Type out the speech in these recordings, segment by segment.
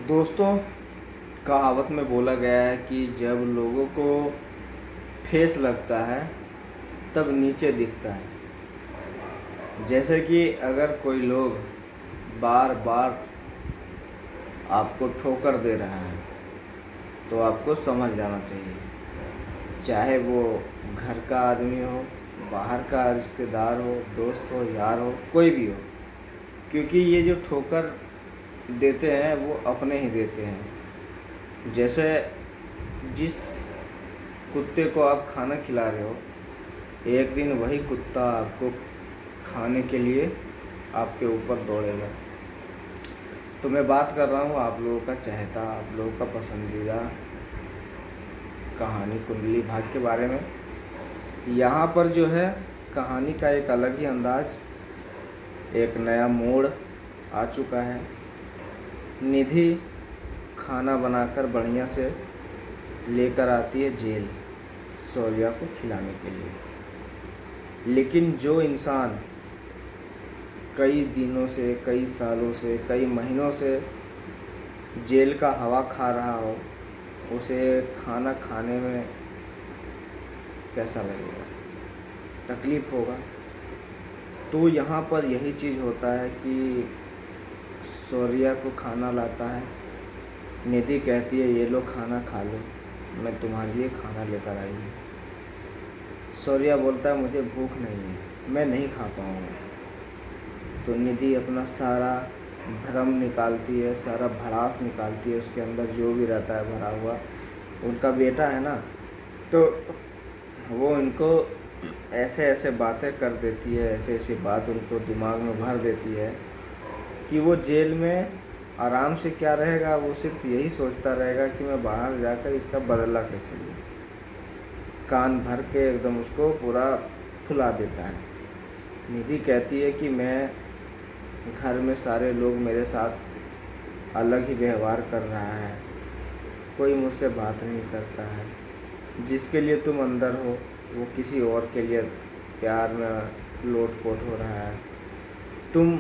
दोस्तों, कहावत में बोला गया है कि जब लोगों को ठेस लगता है तब नीचे दिखता है। जैसे कि अगर कोई लोग बार बार आपको ठोकर दे रहा है तो आपको समझ जाना चाहिए, चाहे वो घर का आदमी हो, बाहर का रिश्तेदार हो, दोस्त हो, यार हो, कोई भी हो। क्योंकि ये जो ठोकर देते हैं वो अपने ही देते हैं। जैसे जिस कुत्ते को आप खाना खिला रहे हो, एक दिन वही कुत्ता आपको खाने के लिए आपके ऊपर दौड़ेगा। तो मैं बात कर रहा हूँ आप लोगों का चहेता, आप लोगों का पसंदीदा कहानी कुंडली भाग्य के बारे में। यहाँ पर जो है कहानी का एक अलग ही अंदाज, एक नया मोड़ आ चुका है। निधि खाना बनाकर बढ़िया से लेकर आती है जेल शौर्या को खिलाने के लिए। लेकिन जो इंसान कई दिनों से, कई सालों से, कई महीनों से जेल का हवा खा रहा हो, उसे खाना खाने में कैसा लगेगा? तकलीफ़ होगा। तो यहाँ पर यही चीज़ होता है कि शौर्या को खाना लाता है, निधि कहती है ये लो खाना खा लो, मैं तुम्हारे लिए खाना लेकर आई हूँ। शौर्या बोलता है मुझे भूख नहीं है, मैं नहीं खा पाऊँगा। तो निधि अपना सारा भ्रम निकालती है, सारा भड़ास निकालती है, उसके अंदर जो भी रहता है भरा हुआ। उनका बेटा है ना, तो वो इनको ऐसे ऐसे बातें कर देती है, ऐसे ऐसी बात उनको दिमाग में भर देती है कि वो जेल में आराम से क्या रहेगा, वो सिर्फ यही सोचता रहेगा कि मैं बाहर जाकर इसका बदला कैसे लूँ। कान भर के एकदम उसको पूरा फुला देता है। निधि कहती है कि मैं घर में सारे लोग मेरे साथ अलग ही व्यवहार कर रहा है, कोई मुझसे बात नहीं करता है। जिसके लिए तुम अंदर हो वो किसी और के लिए प्यार में लोट-पोट हो रहा है। तुम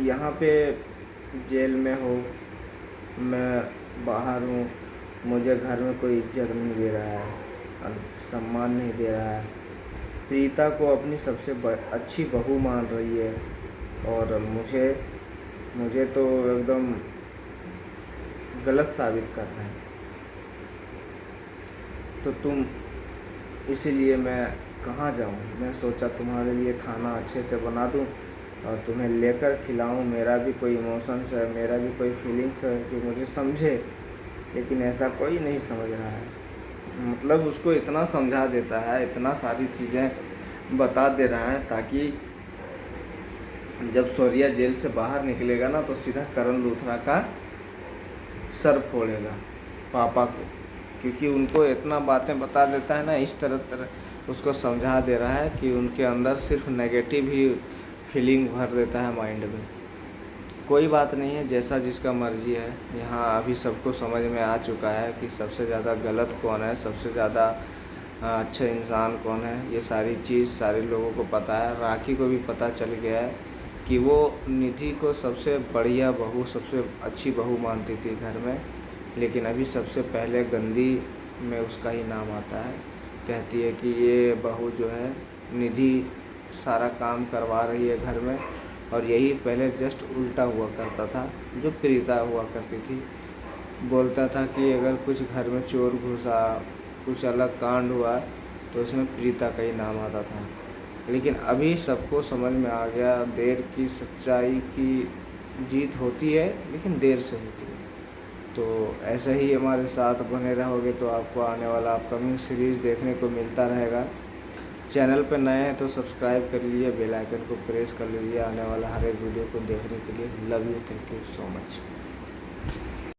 यहाँ पे जेल में हो, मैं बाहर हूँ, मुझे घर में कोई इज्जत नहीं दे रहा है, सम्मान नहीं दे रहा है। प्रीता को अपनी सबसे अच्छी बहू मान रही है और मुझे तो एकदम गलत साबित कर रहे हैं। तो तुम, इसीलिए मैं कहाँ जाऊँ? मैं सोचा तुम्हारे लिए खाना अच्छे से बना दूँ और तुम्हें लेकर खिलाऊँ। मेरा भी कोई इमोशंस है, मेरा भी कोई फीलिंग्स है कि मुझे समझे, लेकिन ऐसा कोई नहीं समझ रहा है। मतलब उसको इतना समझा देता है, इतना सारी चीज़ें बता दे रहा है ताकि जब शौर्या जेल से बाहर निकलेगा ना तो सीधा करण लूथरा का सर फोड़ेगा पापा को। क्योंकि उनको इतना बातें बता देता है ना, इस तरह उसको समझा दे रहा है कि उनके अंदर सिर्फ नेगेटिव ही फीलिंग भर देता है माइंड में। कोई बात नहीं है, जैसा जिसका मर्जी है। यहाँ अभी सबको समझ में आ चुका है कि सबसे ज़्यादा गलत कौन है, सबसे ज़्यादा अच्छा इंसान कौन है। ये सारी चीज़ सारे लोगों को पता है। राखी को भी पता चल गया है कि वो निधि को सबसे बढ़िया बहू, सबसे अच्छी बहू मानती थी घर में, लेकिन अभी सबसे पहले गंदी में उसका ही नाम आता है। कहती है कि ये बहू जो है निधि सारा काम करवा रही है घर में, और यही पहले जस्ट उल्टा हुआ करता था जो प्रीता हुआ करती थी। बोलता था कि अगर कुछ घर में चोर घुसा, कुछ अलग कांड हुआ तो उसमें प्रीता का ही नाम आता था। लेकिन अभी सबको समझ में आ गया, देर की सच्चाई की जीत होती है, लेकिन देर से होती है। तो ऐसे ही हमारे साथ बने रहोगे तो आपको आने वाला अपकमिंग सीरीज़ देखने को मिलता रहेगा। चैनल पर नए हैं तो सब्सक्राइब कर लीजिए, बेल आइकन को प्रेस कर लीजिए आने वाला हर एक वीडियो को देखने के लिए। Love you, thank you so much.